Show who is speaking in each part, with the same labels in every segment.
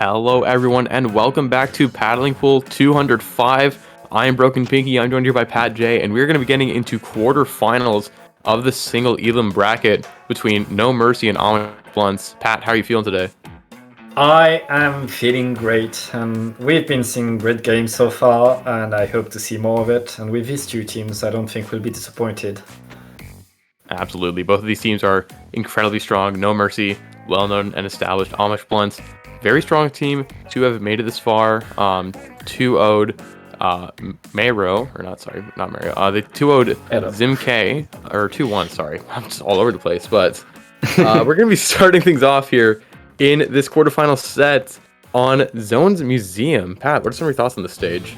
Speaker 1: Hello, everyone, and welcome back to Paddling Pool 205. I am Broken Pinky. I'm joined here by Pat J, and we're going to be getting into quarterfinals of the single elim bracket between No Mercy and Amish Blunts. Pat, how are you feeling today?
Speaker 2: I am feeling great, and we've been seeing great games so far, and I hope to see more of it. And with these two teams, I don't think we'll be disappointed.
Speaker 1: Absolutely. Both of these teams are incredibly strong. No Mercy, well-known and established. Amish Blunts, very strong team to have made it this far. 2-0'd Maro, or not, sorry, not Mario. They 2-0'd Zimk, or 2-1, sorry. I'm just all over the place, but we're going to be starting things off here in this quarterfinal set on Zones Museum. Pat, what are some of your thoughts on the stage?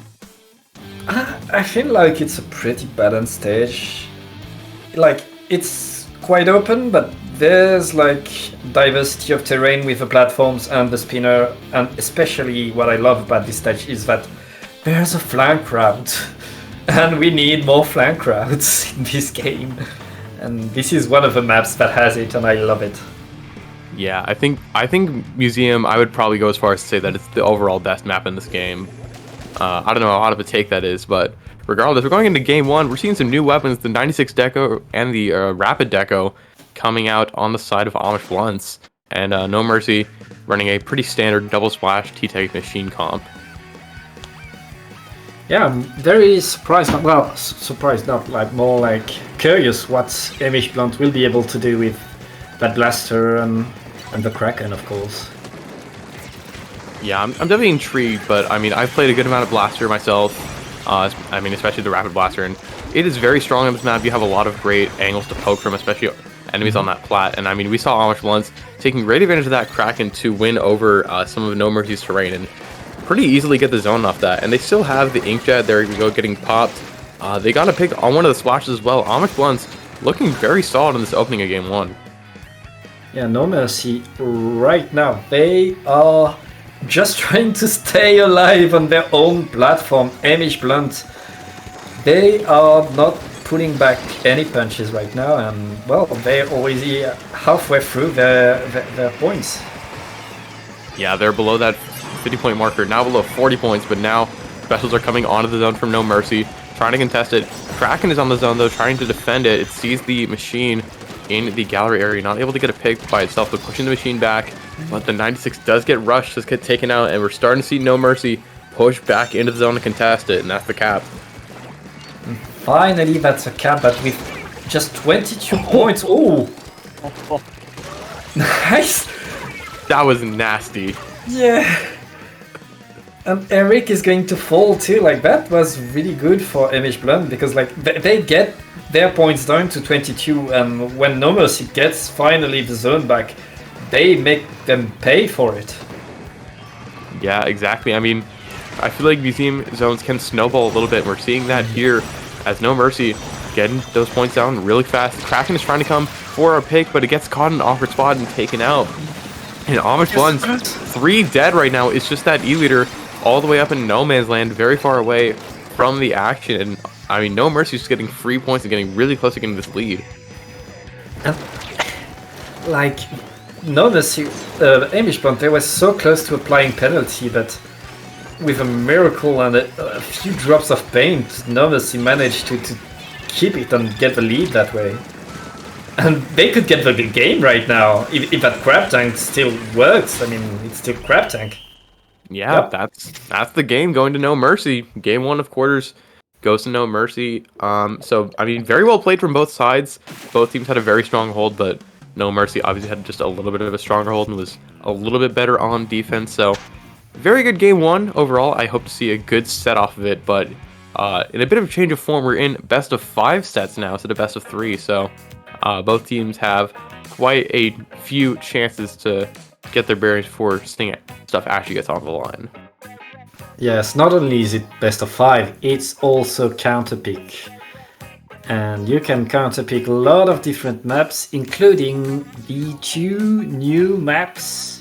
Speaker 2: I feel like it's a pretty balanced stage. Like, it's quite open, but there's like diversity of terrain with the platforms and the spinner, and especially what I love about this stage is that there's a flank route, and we need more flank routes in this game. And this is one of the maps that has it, and I love it.
Speaker 1: Yeah, I think Museum, I would probably go as far as to say that it's the overall best map in this game. I don't know how hot of a take that is, but regardless, we're going into game one. We're seeing some new weapons, the 96 Deco and the Rapid Deco coming out on the side of Amish Blunts. And No Mercy running a pretty standard double splash T-Tech machine comp.
Speaker 2: Yeah, I'm very surprised. Well, surprised, not like more like curious what Amish Blunt will be able to do with that blaster and the Kraken, of course.
Speaker 1: Yeah, I'm definitely intrigued, but I mean, I've played a good amount of Blaster myself. I mean, especially the Rapid Blaster, and it is very strong on this map. You have a lot of great angles to poke from, especially enemies on that plat. And I mean, we saw Amish Blunts taking great advantage of that Kraken to win over some of No Mercy's terrain and pretty easily get the zone off that. And they still have the Inkjet. There we go, getting popped. They got a pick on one of the splashes as well. Amish Blunts looking very solid in this opening of game one.
Speaker 2: Yeah, No Mercy right now, they are just trying to stay alive on their own platform. Amish Blunt, they are not pulling back any punches right now, and well, they're already halfway through their points.
Speaker 1: Yeah, they're below that 50-point marker, now below 40 points, but now specials are coming onto the zone from No Mercy, trying to contest it. Kraken is on the zone though, trying to defend it. It sees the machine in the gallery area, not able to get a pick by itself, but pushing the machine back. But the 96 does get rushed, does get taken out, and we're starting to see No Mercy push back into the zone to contest it, and that's the cap.
Speaker 2: Finally, that's a cap, but with just 22 points. Oh, nice.
Speaker 1: That was nasty.
Speaker 2: Yeah. And Eric is going to fall too. Like, that was really good for Amish Blunt, because like they get their points down to 22, and when No Mercy gets finally the zone back, they make them pay for it.
Speaker 1: Yeah, exactly. I mean, I feel like museum zones can snowball a little bit. We're seeing that here as No Mercy getting those points down really fast. Kraken is trying to come for a pick, but it gets caught in an awkward spot and taken out. And Amish Blunts, 3 dead right now. It's just that E-Leader all the way up in no man's land, very far away from the action. And I mean, No Mercy is just getting free points and getting really close to getting this lead.
Speaker 2: Like, No Mercy, Amish Blunt, they were so close to applying penalty, but with a miracle and a few drops of paint, No Mercy managed to keep it and get the lead that way. And they could get the game right now if that crab tank still works. I mean, it's still crab tank.
Speaker 1: Yeah,
Speaker 2: Yep.
Speaker 1: that's the game going to No Mercy. Game one of quarters goes to No Mercy. So I mean, very well played from both sides. Both teams had a very strong hold, but No Mercy obviously had just a little bit of a stronger hold and was a little bit better on defense. So very good game one overall. I hope to see a good set off of it, but in a bit of a change of form, we're in best of 5 sets now instead of best of 3. So both teams have quite a few chances to get their bearings before stuff actually gets off the line.
Speaker 2: Yes, not only is it best of 5, it's also counterpick. And you can counterpick a lot of different maps, including the 2 new maps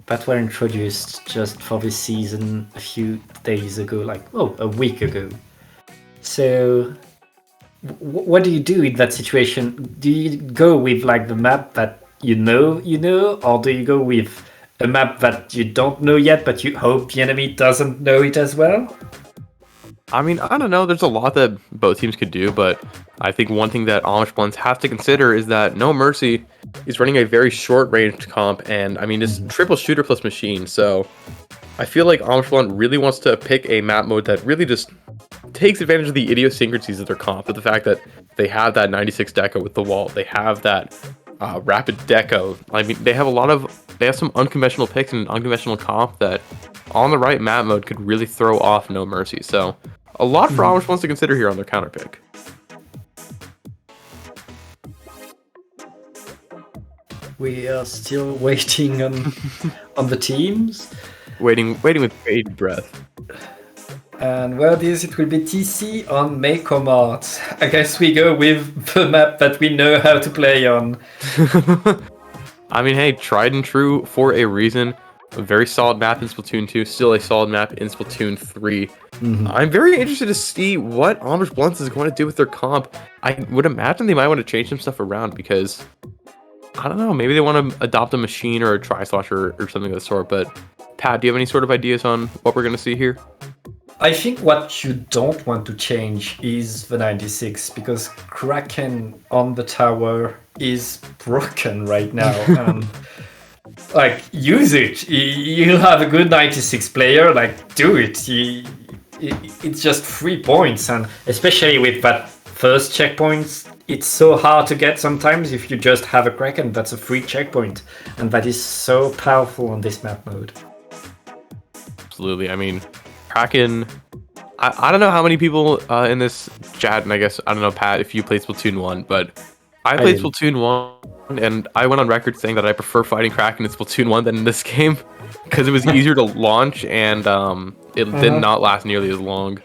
Speaker 2: that were introduced just for this season a few days ago, like, a week ago. So what do you do in that situation? Do you go with like the map that you know, or do you go with a map that you don't know yet, but you hope the enemy doesn't know it as well?
Speaker 1: I mean, I don't know. There's a lot that both teams could do, but I think one thing that Amish Blunts have to consider is that No Mercy is running a very short-range comp, and I mean, it's triple shooter plus machine. So I feel like Amish Blunt really wants to pick a map mode that really just takes advantage of the idiosyncrasies of their comp, with the fact that they have that 96 deco with the wall, they have that rapid deco. I mean, they have some unconventional picks and an unconventional comp that on the right map mode could really throw off No Mercy. So a lot for Amish Blunts to consider here on their counter pick.
Speaker 2: We are still waiting on the teams.
Speaker 1: Waiting with bated breath.
Speaker 2: And where this, it will be TC on Mako Mart. I guess we go with the map that we know how to play on.
Speaker 1: I mean, hey, tried and true for a reason. A very solid map in Splatoon 2, still a solid map in Splatoon 3. I'm very interested to see what Amish Blunts is going to do with their comp. I would imagine they might want to change some stuff around because, I don't know, maybe they want to adopt a machine or a tri-slash or something of the sort. But Pat, do you have any sort of ideas on what we're going to see here?
Speaker 2: I think what you don't want to change is the 96, because Kraken on the tower is broken right now. Like, use it. You'll have a good 96 player, like, do it. It's just 3 points, and especially with that first checkpoint, it's so hard to get sometimes if you just have a Kraken. That's a free checkpoint, and that is so powerful on this map mode.
Speaker 1: Absolutely. I mean, Kraken, I don't know how many people in this chat, and I guess, I don't know, Pat, if you played Splatoon 1, but I played Splatoon 1, and I went on record saying that I prefer fighting Kraken in Splatoon 1 than in this game, because it was easier to launch, and it did not last nearly as long.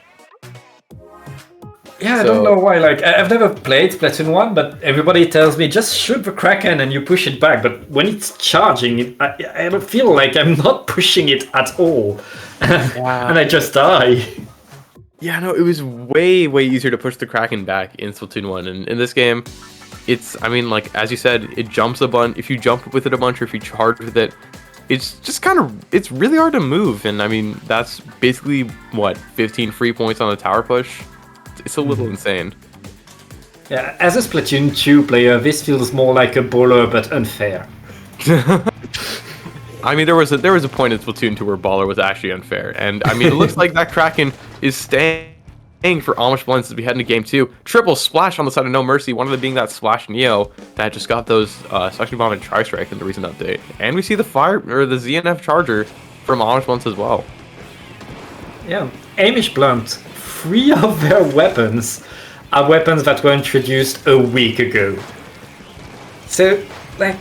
Speaker 2: Yeah, I don't know why. Like, I've never played Splatoon 1, but everybody tells me just shoot the Kraken and you push it back. But when it's charging, I feel like I'm not pushing it at all. And I just die.
Speaker 1: Yeah, no, it was way, way easier to push the Kraken back in Splatoon 1. And in this game, it's, I mean, like, as you said, it jumps a bunch. If you jump with it a bunch or if you charge with it, it's just kind of, it's really hard to move. And I mean, that's basically, what, 15 free points on the tower push? It's a little insane.
Speaker 2: Yeah, as a Splatoon 2 player, this feels more like a baller, but unfair.
Speaker 1: I mean, there was a point in Splatoon 2 where baller was actually unfair, and I mean, it looks like that Kraken is staying for Amish Blunts as we head into Game 2. Triple splash on the side of No Mercy, one of them being that Splash Neo that just got those Suction Bomb and Tri-Strike in the recent update. And we see the the ZNF Charger from Amish Blunts as well.
Speaker 2: Yeah, Amish Blunt, 3 of their weapons are weapons that were introduced a week ago. So, like,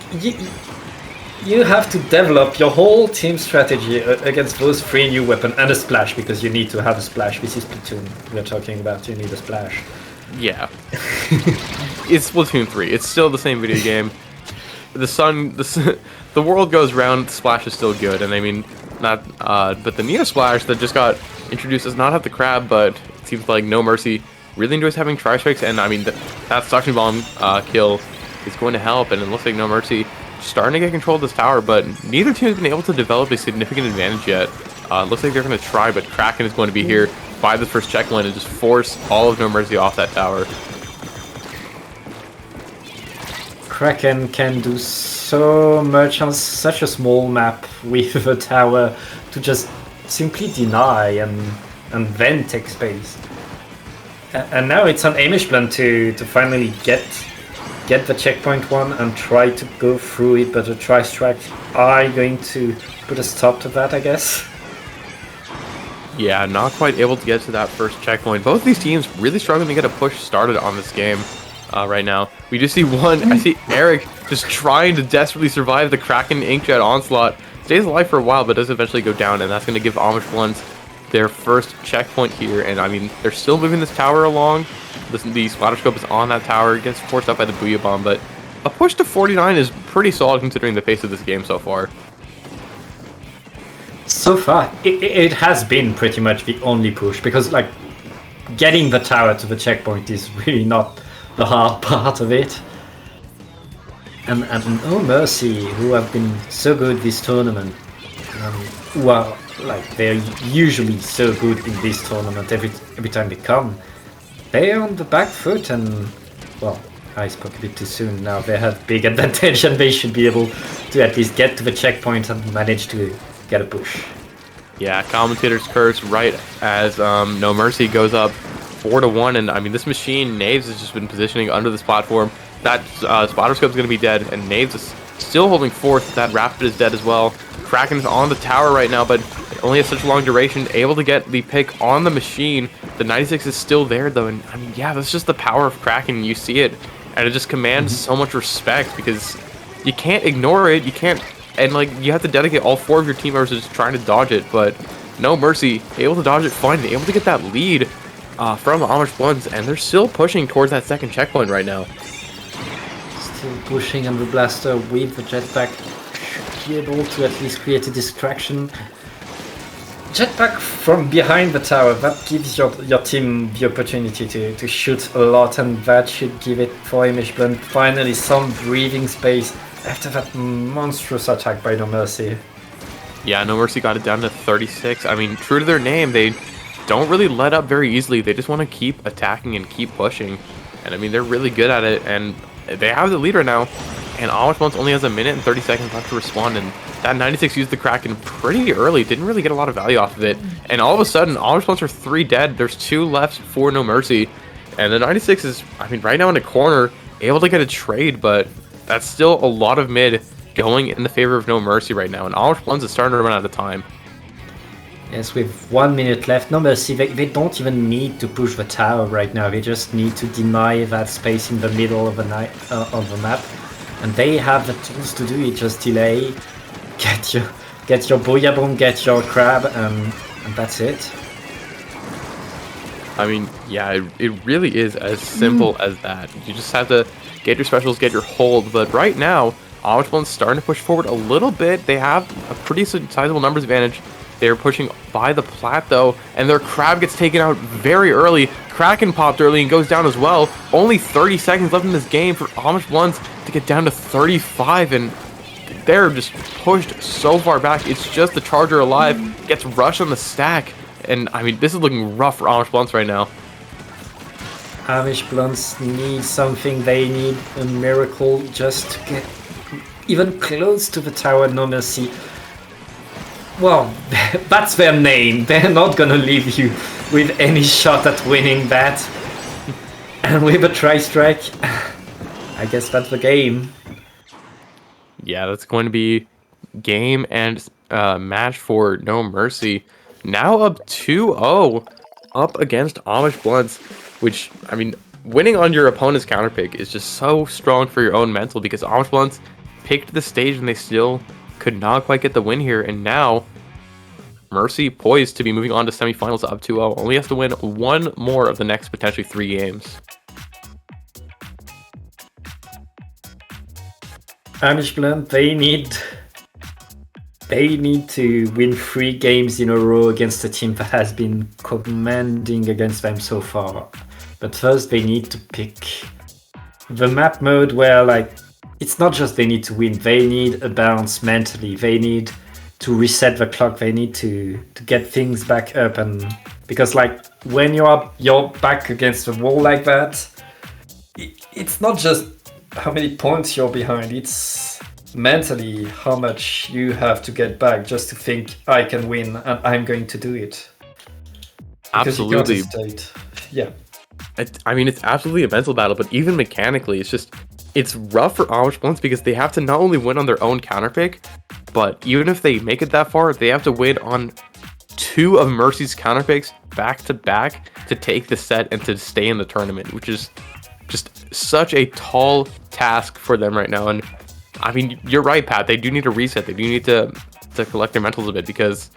Speaker 2: you have to develop your whole team strategy against those 3 new weapons and a splash, because you need to have a splash. This is Splatoon we're talking about, you need a splash.
Speaker 1: Yeah. It's Splatoon 3. It's still the same video game. The world goes round, Splash is still good, and I mean, not, but the Neo Splash that just got introduced does not have the crab, but it seems like No Mercy really enjoys having Tri-Strikes, and I mean, that Suction Bomb kill is going to help, and it looks like No Mercy starting to get control of this tower, but neither team has been able to develop a significant advantage yet. Looks like they're going to try, but Kraken is going to be here by the first checkpoint and just force all of No Mercy off that tower.
Speaker 2: Kraken can do so much on such a small map with the tower to just simply deny and then take space. And now it's on Amish Plan to finally get the checkpoint one and try to go through it, but the Tri-Strike are going to put a stop to that, I guess.
Speaker 1: Yeah, not quite able to get to that first checkpoint. Both of these teams really struggling to get a push started on this game right now. We just see I see Eric just trying to desperately survive the Kraken Inkjet onslaught. Stays alive for a while, but does eventually go down, and that's going to give Amish Blunts their first checkpoint here. And I mean, they're still moving this tower along. The splatter scope is on that tower, gets forced up by the Booyah Bomb, but a push to 49 is pretty solid considering the pace of this game so far.
Speaker 2: So far, it has been pretty much the only push, because like getting the tower to the checkpoint is really not the hard part of it. And No Mercy, who have been so good this tournament, who are like they're usually so good in this tournament every time they come. They're on the back foot, and well, I spoke a bit too soon. Now they have big advantage, and they should be able to at least get to the checkpoint and manage to get a push.
Speaker 1: Yeah, commentator's curse right as No Mercy goes up 4-1, and I mean this machine, Knaves, has just been positioning under this platform. That spotter scope's going to be dead, and Knaves is still holding fourth. That Rapid is dead as well. Kraken's on the tower right now, but it only has such a long duration, able to get the pick on the machine. The 96 is still there though, and I mean, yeah, that's just the power of Kraken. You see it, and it just commands so much respect because you can't ignore it. You can't, and like you have to dedicate all 4 of your team members to just trying to dodge it. But No Mercy able to dodge it fine, able to get that lead from Amish Blunts, and they're still pushing towards that second checkpoint right now.
Speaker 2: Still pushing, and the blaster with the jetpack should be able to at least create a distraction. Jetpack from behind the tower, that gives your team the opportunity to shoot a lot, and that should give it for Amish Blunt finally some breathing space after that monstrous attack by No Mercy.
Speaker 1: Yeah, No Mercy got it down to 36. I mean, true to their name, they don't really let up very easily. They just want to keep attacking and keep pushing. And I mean, they're really good at it, and they have the lead right now. And Amish Blunts only has a minute and 30 seconds left to respond, and that 96 used the Kraken pretty early, didn't really get a lot of value off of it. And all of a sudden, Amish Blunts are 3 dead. There's 2 left for No Mercy. And the 96 is, I mean, right now in the corner, able to get a trade, but that's still a lot of mid going in the favor of No Mercy right now. And Amish Blunts is starting to run out of time.
Speaker 2: Yes, with 1 minute left, No Mercy, they don't even need to push the tower right now. They just need to deny that space in the middle of the map. And they have the tools to do it. Just delay, get your booyah boom, get your crab, and that's it.
Speaker 1: I mean, yeah, it really is as simple as that. You just have to get your specials, get your hold. But right now, Amish Blunt's starting to push forward a little bit. They have a pretty sizable numbers advantage. They're pushing by the plat though, and their crab gets taken out very early. Kraken popped early and goes down as well. Only 30 seconds left in this game for Amish Blunts to get down to 35, and they're just pushed so far back. It's just the Charger alive, gets rushed on the stack, and I mean, this is looking rough for Amish Blunts right now.
Speaker 2: Amish Blunts need something. They need a miracle just to get even close to the tower. No Mercy. Well, that's their name. They're not gonna leave you with any shot at winning that. And with a tri-strike, I guess that's the game.
Speaker 1: Yeah, that's going to be game and match for No Mercy. Now up 2-0 up against Amish Blunts, which, I mean, winning on your opponent's counterpick is just so strong for your own mental, because Amish Blunts picked the stage and they still could not quite get the win here, and now Mercy poised to be moving on to semifinals up 2-0. Only has to win 1 more of the next potentially 3 games.
Speaker 2: Amish Blunt, they need to win 3 games in a row against a team that has been commanding against them so far. But first they need to pick the map mode where, like, it's not just they need to win, they need a bounce mentally, they need to reset the clock, they need to get things back up. And because, like, when you're back against the wall like that, it's not just how many points you're behind, it's mentally how much you have to get back just to think, I can win and I'm going to do it.
Speaker 1: Absolutely.
Speaker 2: Yeah.
Speaker 1: I mean, it's absolutely a mental battle, but even mechanically, it's rough for Amish Blunts because they have to not only win on their own counterpick, but even if they make it that far, they have to win on 2 of Mercy's counterpicks back to back to take the set and to stay in the tournament, which is just such a tall task for them right now. And I mean, you're right, Pat. They do need to reset. They do need to collect their mentals a bit, because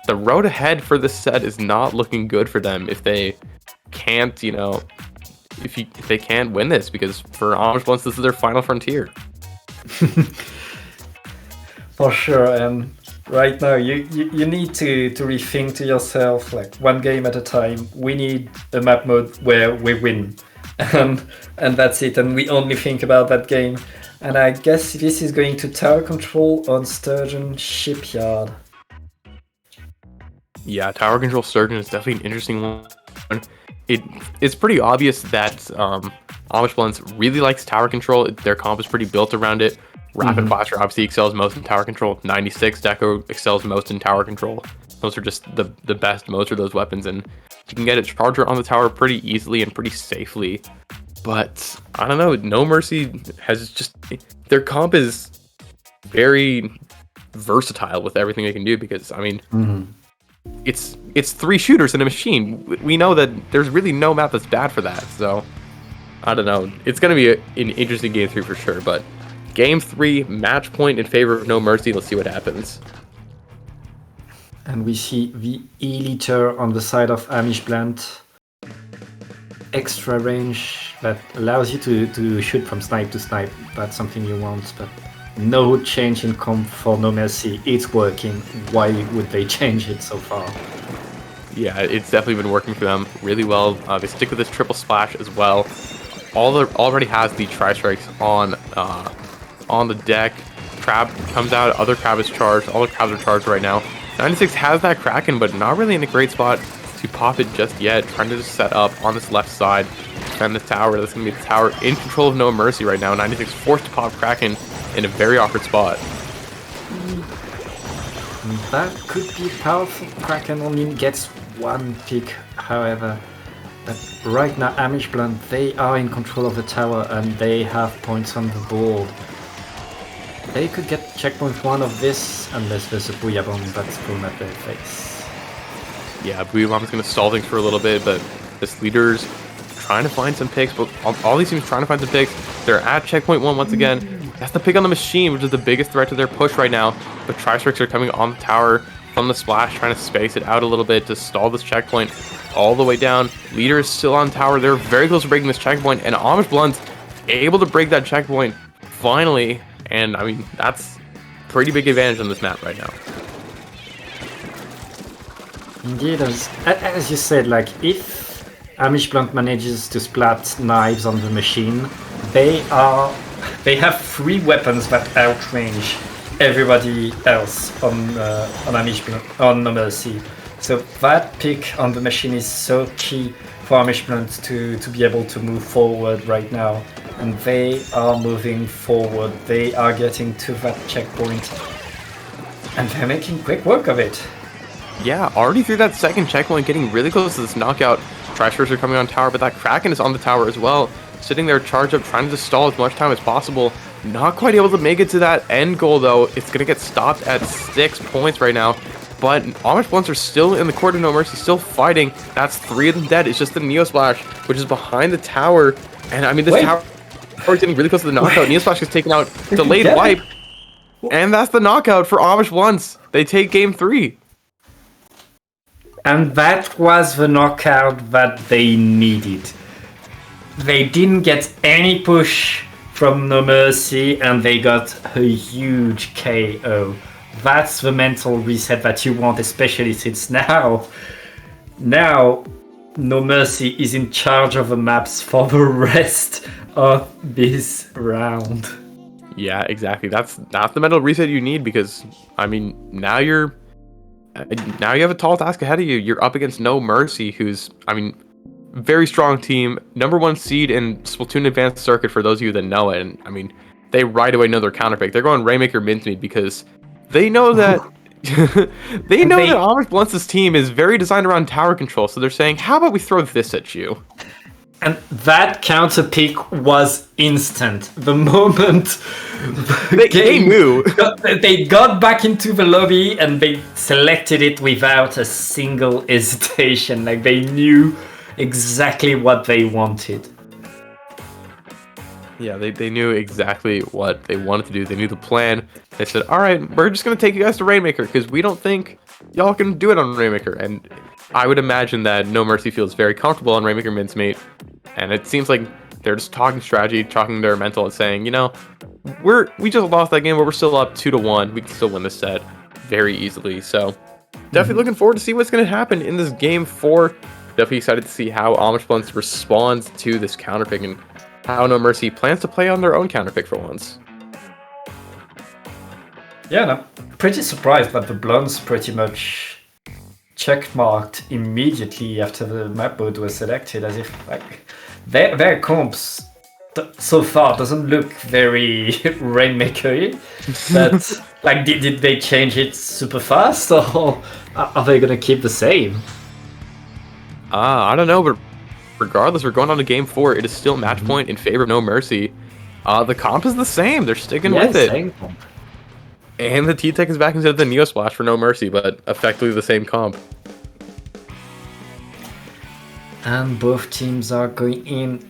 Speaker 1: the road ahead for this set is not looking good for them if they can't, if they can't win this, because for Amish Blunts, this is their final frontier.
Speaker 2: For sure, and right now you need to rethink to yourself, like, 1 game at a time. We need a map mode where we win, and that's it, and we only think about that game. And I guess this is going to tower control on Sturgeon Shipyard.
Speaker 1: Yeah, tower control Sturgeon is definitely an interesting one. It's pretty obvious that Amish Blunts really likes tower control. Their comp is pretty built around it. Rapid Blaster obviously excels most in tower control. 96 Deco excels most in tower control. Those are just the best most of those weapons, and you can get a charger on the tower pretty easily and pretty safely. But I don't know, No Mercy has just, their comp is very versatile with everything they can do, because I mean, it's 3 shooters in a machine. We know that there's really no map that's bad for that. So I don't know. It's going to be an interesting game 3 for sure. But game 3, match point in favor of No Mercy. Let's see what happens.
Speaker 2: And we see the E-liter on the side of Amish Blunt. Extra range that allows you to shoot from snipe to snipe. That's something you want, but no change in comp for No Mercy. It's working. Why would they change it so far?
Speaker 1: Yeah, it's definitely been working for them really well. They stick with this triple splash as well. Already has the tri-strikes on the deck. Crab comes out, other crab is charged. All the crabs are charged right now. 96 has that Kraken, but not really in a great spot to pop it just yet. Trying to just set up on this left side, defend this tower. That's going to be the tower in control of No Mercy right now. 96 forced to pop Kraken in a very awkward spot.
Speaker 2: That could be powerful. Kraken only gets 1 pick, however. But right now, Amish Blunt, they are in control of the tower and they have points on the board. They could get checkpoint 1 of this unless there's a Booyah Bomb that's thrown at their face.
Speaker 1: Yeah, Booyah Bomb is going to stall things for a little bit, but this leader's trying to find some picks. But all these teams trying to find some picks. They're at checkpoint 1 once again. That's the pick on the machine, which is the biggest threat to their push right now. But tri-strikes are coming on the tower from the splash, trying to space it out a little bit to stall this checkpoint all the way down. Leader is still on tower. They're very close to breaking this checkpoint, and Amish Blunt able to break that checkpoint finally. And I mean, that's pretty big advantage on this map right now.
Speaker 2: Indeed, as you said, like if Amish Blunt manages to splat knives on the machine, they have 3 weapons that outrange everybody else on Amish Blunt, on No Mercy. So that pick on the machine is so key for Amish Blunt to be able to move forward right now. And they are moving forward. They are getting to that checkpoint. And they're making quick work of it.
Speaker 1: Yeah, already through that second checkpoint, getting really close to this knockout. Tri-strikes are coming on tower, but that Kraken is on the tower as well. Sitting there charged up, trying to stall as much time as possible. Not quite able to make it to that end goal, though. It's going to get stopped at 6 points right now. But Amish Blunts are still in the court of No Mercy, still fighting. That's 3 of them dead. It's just the Neo Splash, which is behind the tower. And I mean, this tower is getting really close to the knockout. Neo Splash is taken out, delayed wipe. And that's the knockout for Amish Blunts. They take game 3.
Speaker 2: And that was the knockout that they needed. They didn't get any push from No Mercy, and they got a huge KO. That's the mental reset that you want, especially since now No Mercy is in charge of the maps for the rest of this round.
Speaker 1: Yeah, exactly. That's the mental reset you need, because I mean, now you have a tall task ahead of you. You're up against No Mercy, who's, I mean, very strong team, #1 seed in Splatoon Advanced Circuit for those of you that know it. And I mean, they right away know their counterpick. They're going Rainmaker Mincemeat because they know that they know that Amish Blunts' team is very designed around tower control. So they're saying, how about we throw this at you?
Speaker 2: And that counter pick was instant. The moment
Speaker 1: they knew.
Speaker 2: They got back into the lobby and they selected it without a single hesitation. Like, they knew exactly what they wanted.
Speaker 1: Yeah, they knew exactly what they wanted to do. They knew the plan. They said, all right, we're just going to take you guys to Rainmaker because we don't think y'all can do it on Rainmaker. And I would imagine that No Mercy feels very comfortable on Rainmaker Mincemeat. And it seems like they're just talking strategy, talking their mental and saying, you know, we just lost that game, but we're still up 2-1. We can still win this set very easily. So definitely looking forward to see what's going to happen in this game 4. Definitely excited to see how Amish Blunts responds to this counterpick and how No Mercy plans to play on their own counterpick for once.
Speaker 2: Yeah, and I'm pretty surprised that the Blunts pretty much checkmarked immediately after the map mode was selected, as if like their comps so far doesn't look very Rainmaker-y. But like, did they change it super fast, or are they gonna keep the same?
Speaker 1: I don't know, but regardless, we're going on to game 4. It is still match point in favor of No Mercy. The comp is the same. They're sticking with it.
Speaker 2: Same comp.
Speaker 1: And the T-Tech is back instead of the Neo Splash for No Mercy, but effectively the same comp.
Speaker 2: And both teams are going in.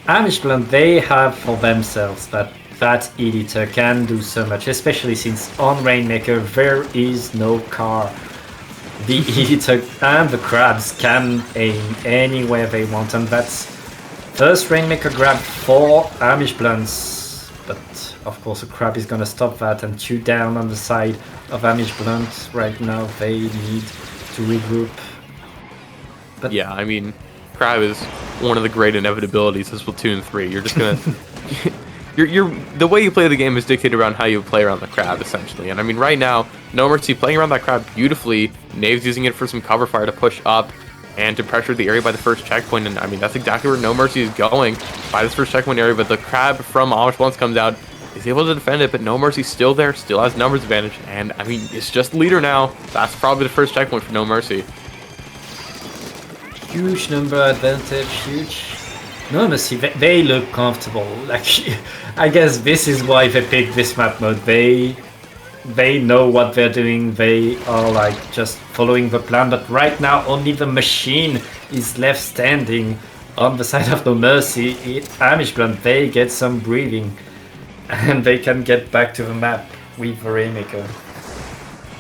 Speaker 2: Amish Blunt, they have for themselves that Editor can do so much, especially since on Rainmaker there is no car. The Editor and the Crabs can aim anywhere they want, and that's first Rainmaker grab for Amish Blunts. But of course the Crab is gonna stop that, and 2 down on the side of Amish Blunt. Right now they need to regroup. But
Speaker 1: yeah, I mean, Crab is one of the great inevitabilities of Splatoon 3. You're just gonna... the way you play the game is dictated around how you play around the Crab, essentially. And I mean, right now, No Mercy playing around that Crab beautifully. Nave's using it for some cover fire to push up and to pressure the area by the first checkpoint. And I mean, that's exactly where No Mercy is going, by this first checkpoint area. But the Crab from Amish Blunts comes out, is able to defend it, but No Mercy's still there, still has numbers advantage. And I mean, it's just leader now. That's probably the first checkpoint for No Mercy.
Speaker 2: Huge number advantage, huge. No Mercy, they look comfortable. Like, I guess this is why they picked this map mode. They know what they're doing. They are like just following the plan. But right now, only the machine is left standing on the side of No Mercy. Amish Blunt, they get some breathing, and they can get back to the map with the Rainmaker.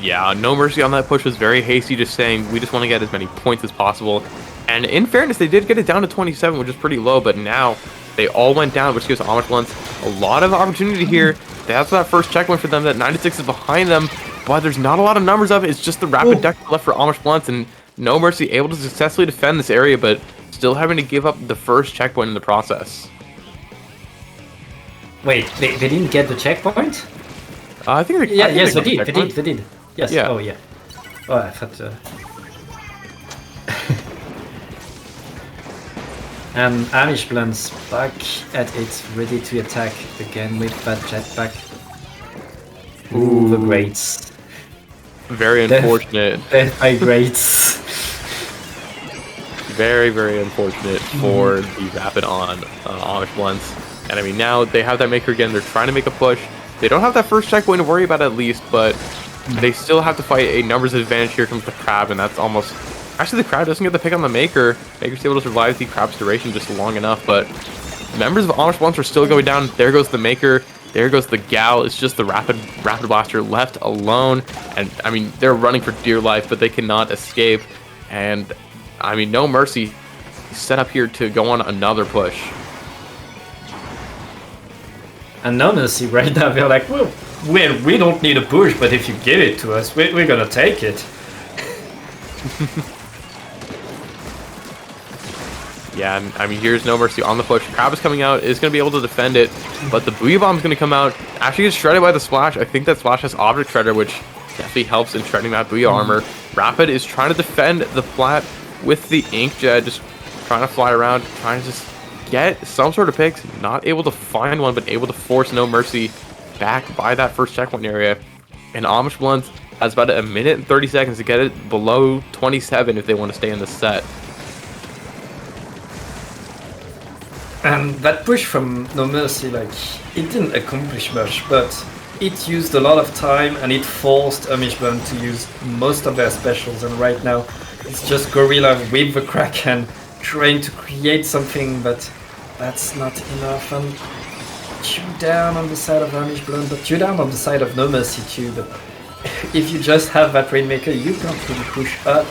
Speaker 1: Yeah, No Mercy on that push was very hasty, just saying we just want to get as many points as possible. And in fairness, they did get it down to 27, which is pretty low, but now they all went down, which gives Amish Blunts a lot of opportunity here. That's that first checkpoint for them. That 96 is behind them, but there's not a lot of numbers of it. It's just the rapid deck left for Amish Blunts, and No Mercy able to successfully defend this area, but still having to give up the first checkpoint in the process.
Speaker 2: Wait, they didn't get the checkpoint?
Speaker 1: I think they,
Speaker 2: yes,
Speaker 1: they
Speaker 2: did. Yes,
Speaker 1: yeah.
Speaker 2: Oh yeah. Oh, I thought... And Amish Blunt's back at it, ready to attack again with that jetpack. Ooh, the Greats.
Speaker 1: Very unfortunate.
Speaker 2: Death by Greats.
Speaker 1: Very, very unfortunate for the rapid on Amish Blunts. And I mean, now they have that maker again. They're trying to make a push. They don't have that first checkpoint to worry about at least, but they still have to fight a numbers advantage. Here comes the Crab, and that's almost... Actually, the Crab doesn't get the pick on the Maker. Maker's able to survive the Crab's duration just long enough, but members of Amish Blunts are still going down. There goes the Maker. There goes the Gal. It's just the Rapid Blaster left alone. And, I mean, they're running for dear life, but they cannot escape. And, I mean, No Mercy set up here to go on another push.
Speaker 2: And No Mercy right now, they're like, well, we don't need a push, but if you give it to us, we're gonna take it.
Speaker 1: Yeah, and I mean, here's No Mercy on the push. Crab is coming out, is going to be able to defend it, but the Booyah Bomb is going to come out. Actually gets shredded by the Splash. I think that Splash has Object Shredder, which definitely helps in shredding that Booyah armor. Rapid is trying to defend the plat with the Inkjet, just trying to fly around, trying to just get some sort of picks. Not able to find one, but able to force No Mercy back by that first checkpoint area. And Amish Blunt has about a minute and 30 seconds to get it below 27 if they want to stay in the set.
Speaker 2: And that push from No Mercy, like, it didn't accomplish much, but it used a lot of time and it forced Amish Blunt to use most of their specials. And right now, it's just Gorilla with the Kraken trying to create something, but that's not enough. And 2 down on the side of Amish Blunt, but 2 down on the side of No Mercy too. But if you just have that Rainmaker, you can't really push up.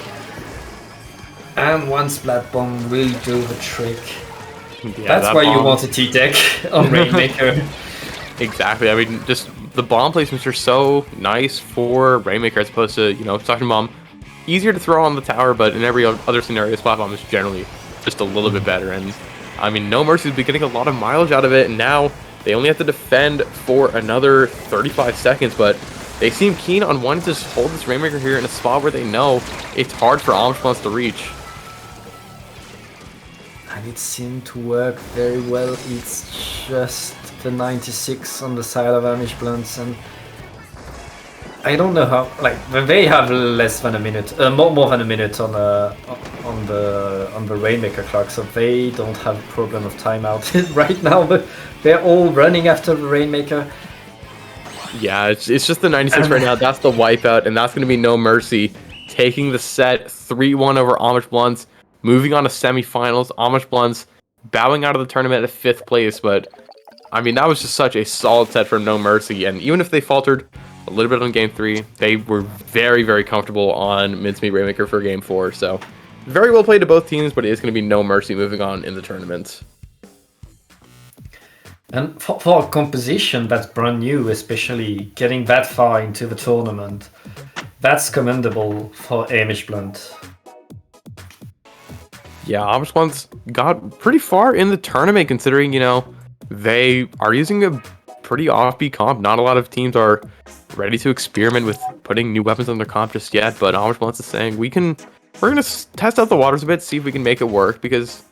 Speaker 2: And one Splat Bomb will do the trick. Yeah, that's why you want a T-Deck on Rainmaker.
Speaker 1: Exactly. I mean, just the bomb placements are so nice for Rainmaker as opposed to, you know, Suction Bomb. Easier to throw on the tower, but in every other scenario, Splat Bomb is generally just a little bit better. And, I mean, No Mercy has been getting a lot of mileage out of it, and now they only have to defend for another 35 seconds, but they seem keen on wanting to just hold this Rainmaker here in a spot where they know it's hard for Amish Blunts to reach.
Speaker 2: And it seemed to work very well. It's just the 96 on the side of Amish Blunts, and I don't know how. Like they have less than a minute, more than a minute on the Rainmaker clock, so they don't have a problem of timeout right now. But they're all running after the Rainmaker.
Speaker 1: Yeah, it's just the 96 right now. That's the wipeout, and that's going to be No Mercy taking the set 3-1 over Amish Blunts, moving on to semifinals. Amish Blunts bowing out of the tournament at 5th place, but I mean, that was just such a solid set from No Mercy, and even if they faltered a little bit on Game 3, they were very, very comfortable on Mincemeat Rainmaker for Game 4, so very well played to both teams, but it is going to be No Mercy moving on in the tournament.
Speaker 2: And for a composition that's brand new, especially getting that far into the tournament, that's commendable for Amish Blunt.
Speaker 1: Yeah, Amish Blunts got pretty far in the tournament considering, you know, they are using a pretty offbeat comp. Not a lot of teams are ready to experiment with putting new weapons on their comp just yet, but Amish Blunts is saying we're going to test out the waters a bit, see if we can make it work, because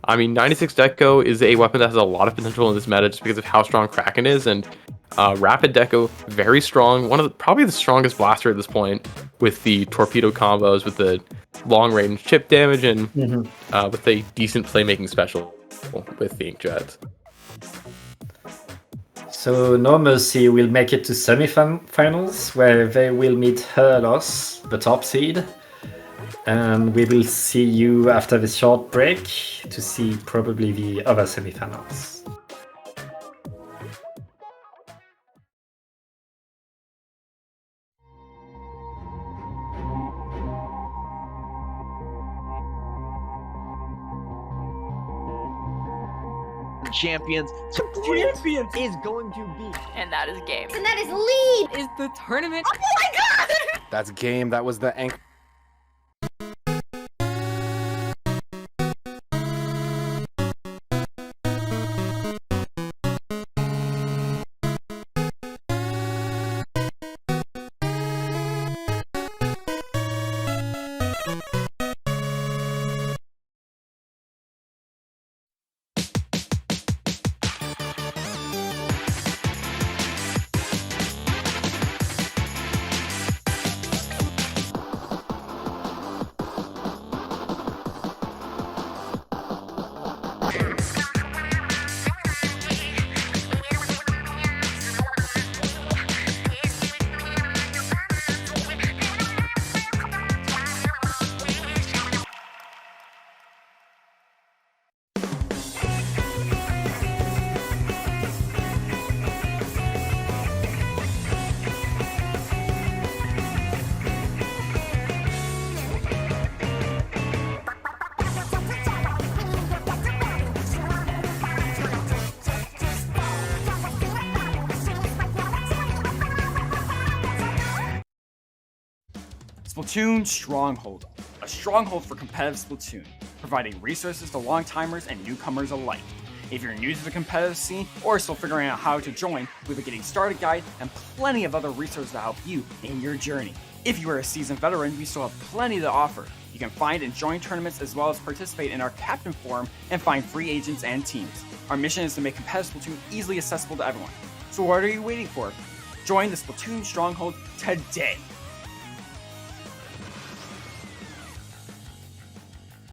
Speaker 1: I mean, 96 Deco is a weapon that has a lot of potential in this meta just because of how strong Kraken is, and Rapid Deco, very strong, probably the strongest blaster at this point, with the torpedo combos, with the long range chip damage, and with a decent playmaking special with the Inkjet.
Speaker 2: So No Mercy will make it to semi-finals, where they will meet Hurlos, the top seed. And we will see you after this short break to see probably the other semi-finals.
Speaker 3: Champions is going to be,
Speaker 4: and that is game.
Speaker 5: And that is lead!
Speaker 4: Is the tournament.
Speaker 5: Oh my god!
Speaker 6: That's game. That was the anchor.
Speaker 7: Splatoon Stronghold, a stronghold for competitive Splatoon, providing resources to long-timers and newcomers alike. If you're new to the competitive scene or still figuring out how to join, we have a getting started guide and plenty of other resources to help you in your journey. If you are a seasoned veteran, we still have plenty to offer. You can find and join tournaments as well as participate in our Captain Forum and find free agents and teams. Our mission is to make competitive Splatoon easily accessible to everyone. So what are you waiting for? Join the Splatoon Stronghold today!